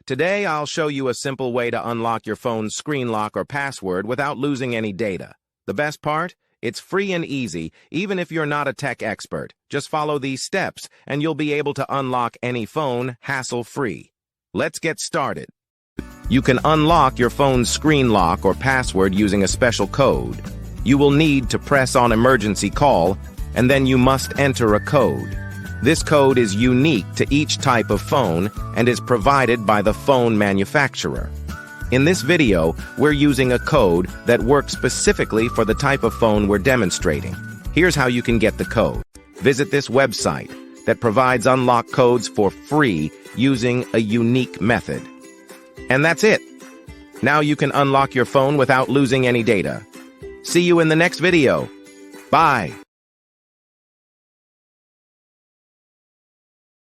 Today, I'll show you a simple way to unlock your phone's screen lock or password without losing any data. The best part? It's free and easy, even if you're not a tech expert. Just follow these steps, and you'll be able to unlock any phone hassle-free. Let's get started. You can unlock your phone's screen lock or password using a special code. You will need to press on emergency call, and then you must enter a code. This code is unique to each type of phone and is provided by the phone manufacturer. In this video, we're using a code that works specifically for the type of phone we're demonstrating. Here's how you can get the code. Visit this website that provides unlock codes for free using a unique method. And that's it. Now you can unlock your phone without losing any data. See you in the next video. Bye.